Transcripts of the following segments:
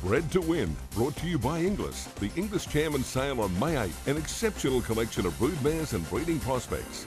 Bred to Win, brought to you by INGLIS. The English Chairman's Sale on May 8. An exceptional collection of broodmares and breeding prospects.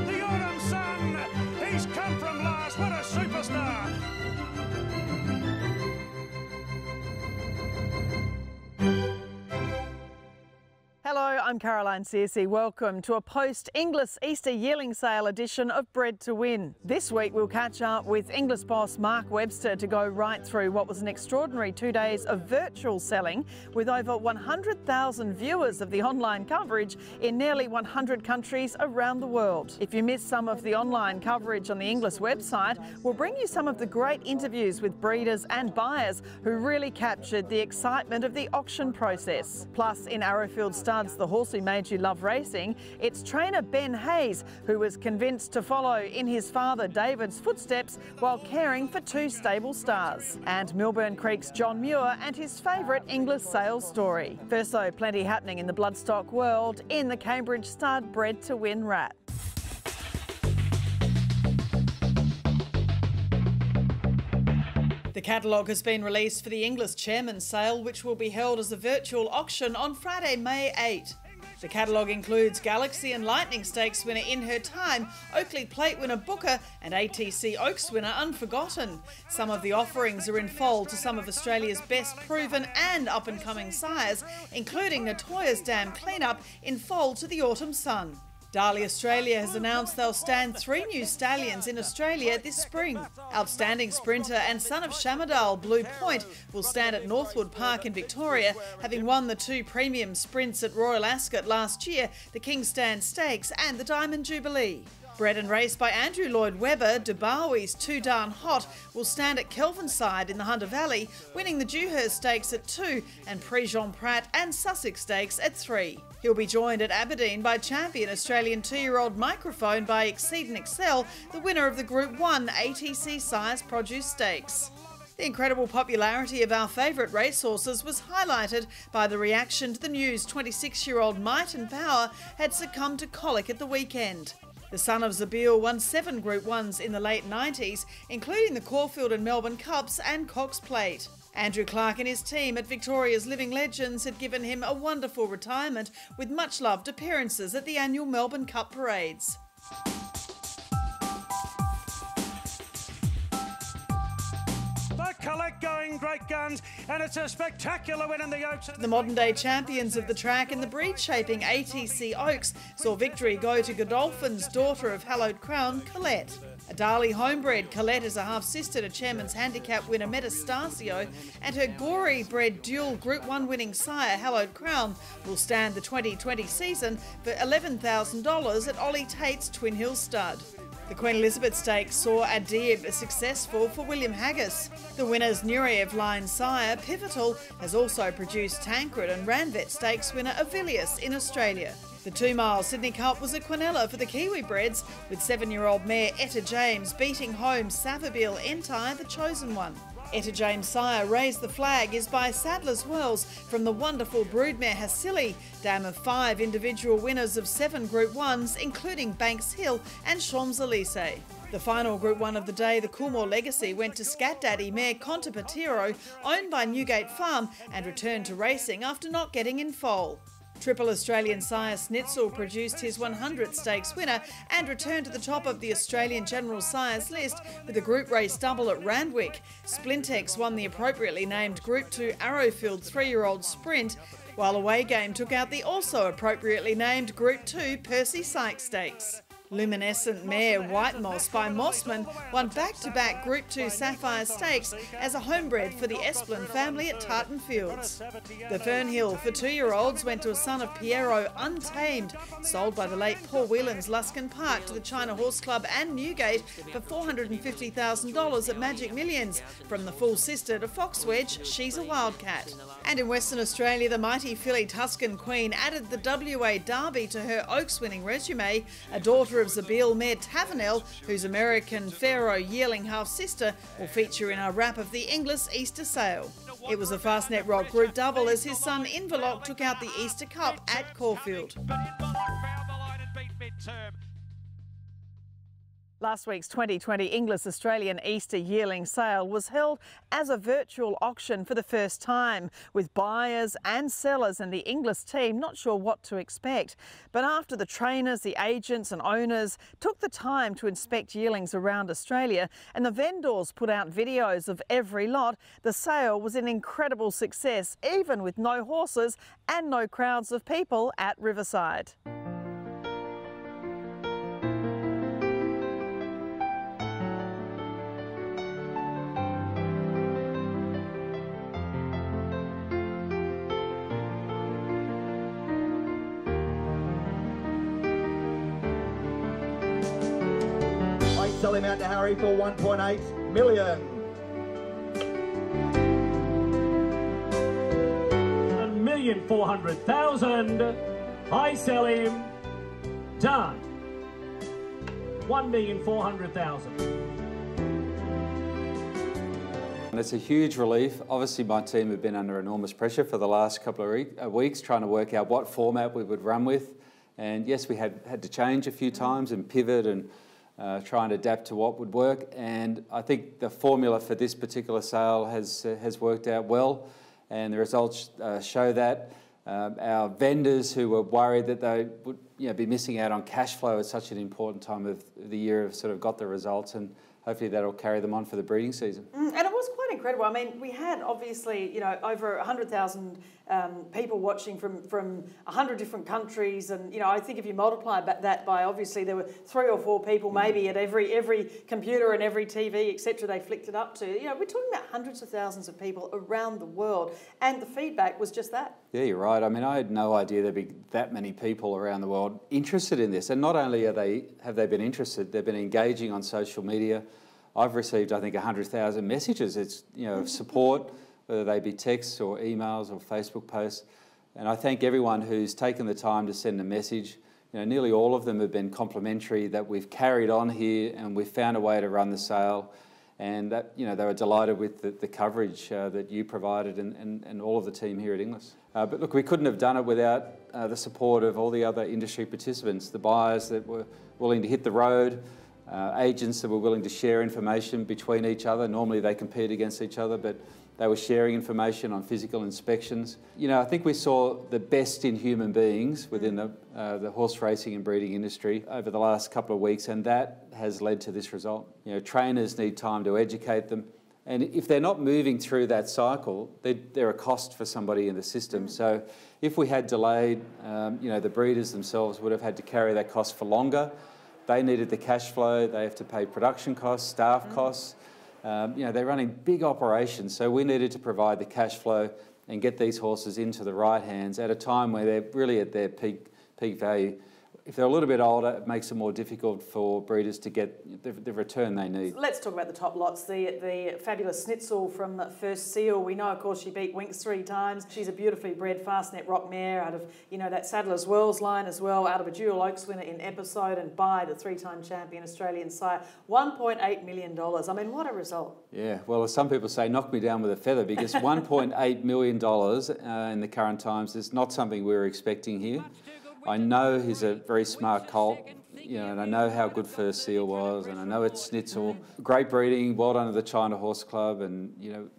The autumn sun! He's come from last. What a superstar! Hello, I'm Caroline Searcy. Welcome to a post-INGLIS Easter yearling sale edition of Bred to Win. This week we'll catch up with INGLIS boss Mark Webster to go right through what was an extraordinary 2 days of virtual selling with over 100,000 viewers of the online coverage in nearly 100 countries around the world. If you missed some of the online coverage on the INGLIS website, we'll bring you some of the great interviews with breeders and buyers who really captured the excitement of the auction process. Plus, in Arrowfield Studs, the horse who made you love racing, it's trainer Ben Hayes who was convinced to follow in his father David's footsteps while caring for two stable stars. And Milburn Creek's John Muir and his favourite INGLIS sales story. First though, plenty happening in the bloodstock world in the Cambridge stud Bred to Win rat. The catalogue has been released for the INGLIS Chairman's Sale, which will be held as a virtual auction on Friday, May 8. The catalogue includes Galaxy and Lightning Stakes winner In Her Time, Oakley Plate winner Booker and ATC Oaks winner Unforgotten. Some of the offerings are in foal to some of Australia's best proven and up-and-coming sires, including Natoya's Dam Cleanup in foal to the Autumn Sun. Darley Australia has announced they'll stand 3 new stallions in Australia this spring. Outstanding sprinter and son of Shamadal, Blue Point, will stand at Northwood Park in Victoria, having won the 2 premium sprints at Royal Ascot last year, the King's Stand Stakes and the Diamond Jubilee. Bred and raced by Andrew Lloyd Webber, Dubawi's Too Darn Hot will stand at Kelvinside in the Hunter Valley, winning the Dewhurst Stakes at 2 and Prix Jean Prat and Sussex Stakes at 3. He'll be joined at Aberdeen by champion Australian 2-year-old Microphone by Exceed and Excel, the winner of the Group 1 ATC Sires Produce Stakes. The incredible popularity of our favourite racehorses was highlighted by the reaction to the news 26-year-old Might and Power had succumbed to colic at the weekend. The son of Zabil won 7 Group 1s in the late 90s, including the Caulfield and Melbourne Cups and Cox Plate. Andrew Clark and his team at Victoria's Living Legends had given him a wonderful retirement with much-loved appearances at the annual Melbourne Cup parades. Collect going, great guns, and it's a spectacular win in the Oaks. The modern-day champions of the track in the breed-shaping ATC Oaks saw victory go to Godolphin's daughter of hallowed crown, Colette. A Darley homebred, Colette is a half-sister to Chairman's Handicap winner Metastasio, and her gory-bred dual Group 1 winning sire, Hallowed Crown, will stand the 2020 season for $11,000 at Ollie Tate's Twin Hills Stud. The Queen Elizabeth Stakes saw Adib successful for William Haggis. The winner's Nureyev line sire, Pivotal, has also produced Tancred and Randwick Stakes winner Avilius in Australia. The 2-mile Sydney Cup was a quinella for the Kiwi breds, with 7-year-old mare Etta James beating home Savabeel Entai, the chosen one. Etta James' sire, Raise the Flag, is by Sadler's Wells from the wonderful broodmare Hasili, dam of 5 individual winners of 7 Group 1s, including Banks Hill and Champs-Élysées. The final Group 1 of the day, the Coolmore Legacy, went to Scat Daddy mare Contapatiro, owned by Newgate Farm, and returned to racing after not getting in foal. Triple Australian sire Snitzel produced his 100th stakes winner and returned to the top of the Australian General Sires list with a group race double at Randwick. Splintex won the appropriately named Group 2 Arrowfield 3-year-old sprint, while Away Game took out the also appropriately named Group 2 Percy Sykes Stakes. Luminescent mare White Moss by Mossman won back-to-back Group 2 Sapphire Stakes as a homebred for the Esplin family at Tartan Fields. The Fernhill for 2-year-olds went to a son of Piero Untamed, sold by the late Paul Whelan's Luskin Park to the China Horse Club and Newgate for $450,000 at Magic Millions. From the full sister to Fox Wedge, She's a Wildcat. And in Western Australia, the mighty filly Tuscan Queen added the WA Derby to her Oaks winning resume. A daughter of Zabeel mare Tavanel, whose American Pharaoh yearling half-sister, will feature in our wrap of the INGLIS Easter sale. It was a Fastnet Rock Group double as his son Inverloch took out the Easter Cup at Caulfield. Last week's 2020 INGLIS Australian Easter yearling sale was held as a virtual auction for the first time, with buyers and sellers and the INGLIS team not sure what to expect. But after the trainers, the agents and owners took the time to inspect yearlings around Australia and the vendors put out videos of every lot, the sale was an incredible success, even with no horses and no crowds of people at Riverside. Sell him out to Harry for 1.8 million. 1,400,000. I sell him. Done. 1,400,000. And it's a huge relief. Obviously my team have been under enormous pressure for the last couple of weeks trying to work out what format we would run with. And yes, we had to change a few times and pivot and try and adapt to what would work, and I think the formula for this particular sale has worked out well, and the results show that. Our vendors who were worried that they would be missing out on cash flow at such an important time of the year have sort of got the results, and hopefully that'll carry them on for the breeding season. And it was quite incredible. I mean, we had obviously, over 100,000 people watching from 100 different countries, and I think if you multiply that by, obviously there were 3 or 4 people maybe at every computer and every TV, etc. they flicked it up to. We're talking about hundreds of thousands of people around the world, and the feedback was just that. Yeah, you're right. I mean, I had no idea there'd be that many people around the world interested in this, and not only have they been interested, they've been engaging on social media. I've received, I think, 100,000 messages. It's of support, whether they be texts or emails or Facebook posts. And I thank everyone who's taken the time to send a message. Nearly all of them have been complimentary, that we've carried on here and we've found a way to run the sale. And that they were delighted with the coverage that you provided and all of the team here at INGLIS. But look, we couldn't have done it without the support of all the other industry participants, the buyers that were willing to hit the road, agents that were willing to share information between each other. Normally they compete against each other, but they were sharing information on physical inspections. I think we saw the best in human beings within the horse racing and breeding industry over the last couple of weeks, and that has led to this result. Trainers need time to educate them, and if they're not moving through that cycle, they're a cost for somebody in the system. So if we had delayed, the breeders themselves would have had to carry that cost for longer. They needed the cash flow, they have to pay production costs, staff costs. They're running big operations, so we needed to provide the cash flow and get these horses into the right hands at a time where they're really at their peak value. If they're a little bit older, it makes it more difficult for breeders to get the return they need. Let's talk about the top lots. The fabulous Schnitzel from First Seal. We know, of course, she beat Winks 3 times. She's a beautifully bred Fastnet Rock mare out of, that Saddler's Wells line as well, out of a Dual Oaks winner in Episode, and by the 3-time champion Australian sire. $1.8 million. I mean, what a result. Yeah, well, as some people say, knock me down with a feather, because $1.8 million in the current times is not something we were expecting here. I know he's a very smart colt, and I know how good First Seal was, and I know it's Schnitzel. Great breeding, well done to the China Horse Club and,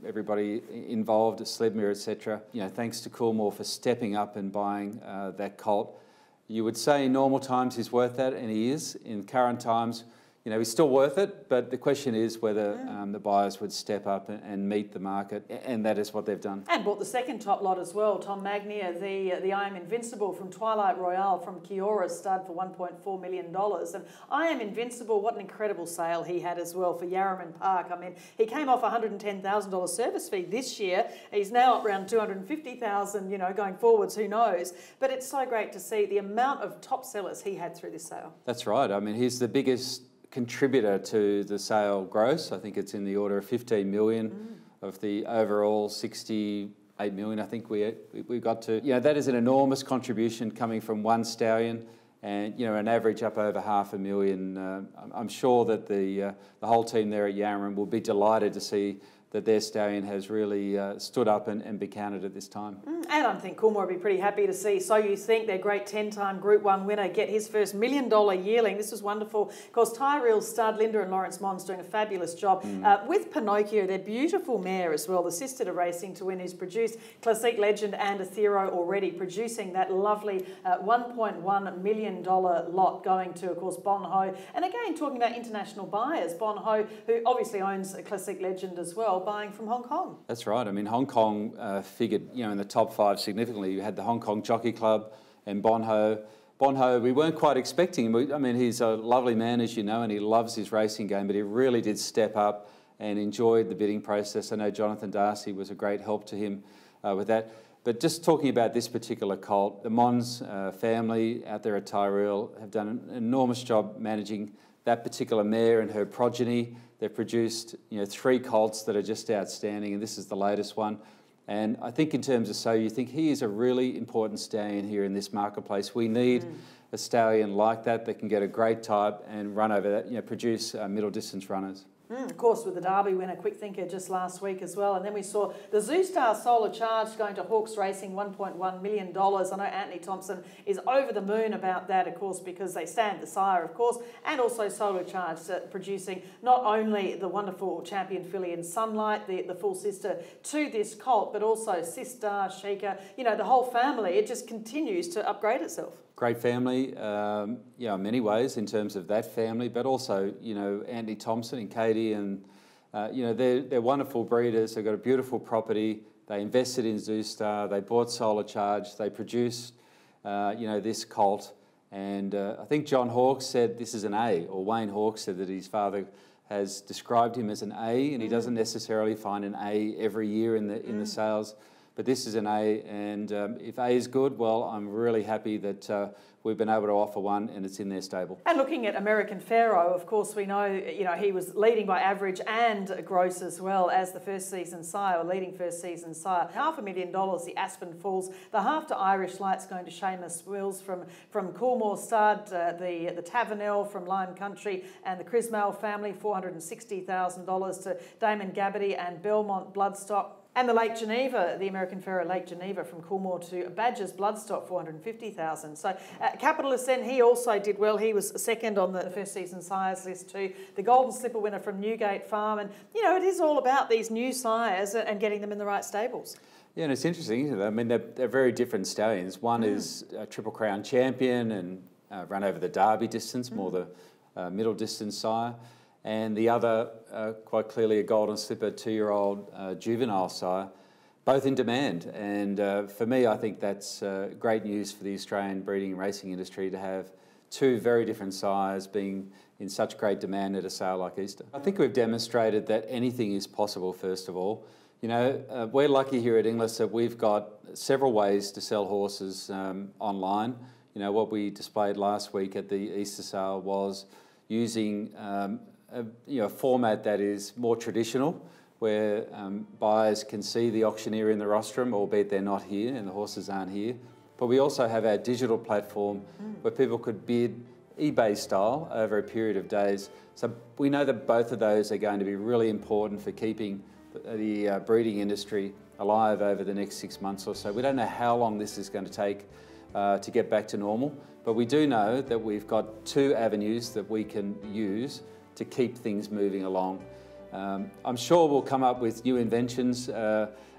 everybody involved at Sledmere, etc. Thanks to Coolmore for stepping up and buying that colt. You would say in normal times he's worth that, and he is. In current times, he's still worth it, but the question is whether the buyers would step up and meet the market, and that is what they've done. And bought the second top lot as well. Tom Magnier, the I Am Invincible from Twilight Royale from Kiora, stud for $1.4 million. And I Am Invincible, what an incredible sale he had as well for Yarraman Park. I mean, he came off $110,000 service fee this year. He's now up around $250,000, going forwards, who knows. But it's so great to see the amount of top sellers he had through this sale. That's right. I mean, he's the biggest contributor to the sale gross. I think it's in the order of 15 million of the overall 68 million I think we got to. That is an enormous contribution coming from one stallion, and an average up over $500,000. I'm sure that the whole team there at Yarram will be delighted to see that their stallion has really stood up and been counted at this time. And I think Coolmore would be pretty happy to see So You Think, their great 10-time Group 1 winner, get his first $1 million yearling. This was wonderful. Of course, Tyreel's stud, Linda and Lawrence Mons, doing a fabulous job. With Pinocchio, their beautiful mare as well, the sister to Racing to Win, who's produced Classic Legend and Athero already, producing that lovely $1.1 million lot going to, of course, Bon Ho. And again, talking about international buyers, Bon Ho, who obviously owns Classic Legend as well, buying from Hong Kong. That's right. I mean, Hong Kong figured, in the top 5 significantly. You had the Hong Kong Jockey Club and Bon Ho. Bon Ho, we weren't quite expecting him. I mean, he's a lovely man, as you know, and he loves his racing game, but he really did step up and enjoyed the bidding process. I know Jonathan Darcy was a great help to him with that. But just talking about this particular colt, the Mons family out there at Tyrrell have done an enormous job managing that particular mare and her progeny. They've produced 3 colts that are just outstanding, and this is the latest one. And I think in terms of So You Think, he is a really important stallion here in this marketplace. We need a stallion like that can get a great type and run over that, produce middle distance runners. Of course, with the Derby winner, Quick Thinker, just last week as well. And then we saw the Zoostar Solar Charge going to Hawkes Racing, $1.1 million. I know Anthony Thompson is over the moon about that, of course, because they stand the sire, of course, and also Solar Charge producing not only the wonderful champion filly in Sunlight, the full sister to this colt, but also Sister, Sheikah, the whole family. It just continues to upgrade itself. Great family, in many ways in terms of that family, but also, Anthony Thompson and Katie, and, they're wonderful breeders. They've got a beautiful property. They invested in Zoostar. They bought Solar Charge. They produced, this colt. And I think John Hawkes said this is an A, or Wayne Hawkes said that his father has described him as an A, and he doesn't necessarily find an A every year in the sales. But this is an A, and if A is good, well, I'm really happy that we've been able to offer one and it's in their stable. And looking at American Pharaoh, of course, we know, he was leading by average and gross as well as the first season sire, leading first season sire. $500,000, the Aspen Falls, the half to Irish Lights going to Seamus Wills from Coolmore Stud, the Tavernell from Lime Country, and the Crismale family, $460,000 to Damon Gabbarty and Belmont Bloodstock. And the Lake Geneva, the American Pharaoh Lake Geneva from Coolmore to Badger's Bloodstock, $450,000. So Capitalist then, he also did well. He was second on the first season sires list too. The Golden Slipper winner from Newgate Farm. And, it is all about these new sires and getting them in the right stables. Yeah, and it's interesting, isn't it? I mean, they're very different stallions. One is a Triple Crown champion and run over the Derby distance, more the middle distance sire. And the other, quite clearly, a Golden Slipper 2-year-old juvenile sire, both in demand. And for me, I think that's great news for the Australian breeding and racing industry to have 2 very different sires being in such great demand at a sale like Easter. I think we've demonstrated that anything is possible, first of all. We're lucky here at INGLIS that we've got several ways to sell horses online. What we displayed last week at the Easter sale was using a format that is more traditional, where buyers can see the auctioneer in the rostrum, albeit they're not here and the horses aren't here. But we also have our digital platform where people could bid eBay style over a period of days. So we know that both of those are going to be really important for keeping the breeding industry alive over the next 6 months or so. We don't know how long this is going to take to get back to normal, but we do know that we've got 2 avenues that we can use to keep things moving along. I'm sure we'll come up with new inventions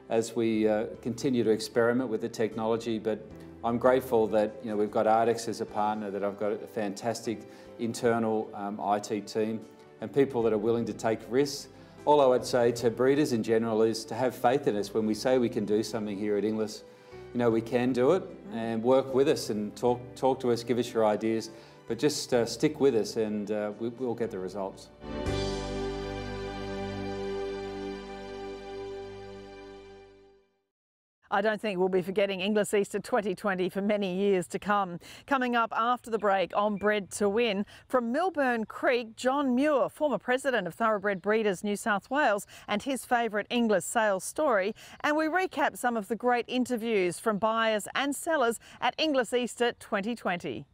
as we continue to experiment with the technology, but I'm grateful that we've got Ardex as a partner, that I've got a fantastic internal IT team and people that are willing to take risks. All I would say to breeders in general is to have faith in us. When we say we can do something here at INGLIS, we can do it, and work with us and talk to us, give us your ideas, but just stick with us and we'll get the results. I don't think we'll be forgetting INGLIS Easter 2020 for many years to come. Coming up after the break on Bred to Win, from Milburn Creek, John Muir, former president of Thoroughbred Breeders New South Wales, and his favourite INGLIS sales story. And we recap some of the great interviews from buyers and sellers at INGLIS Easter 2020.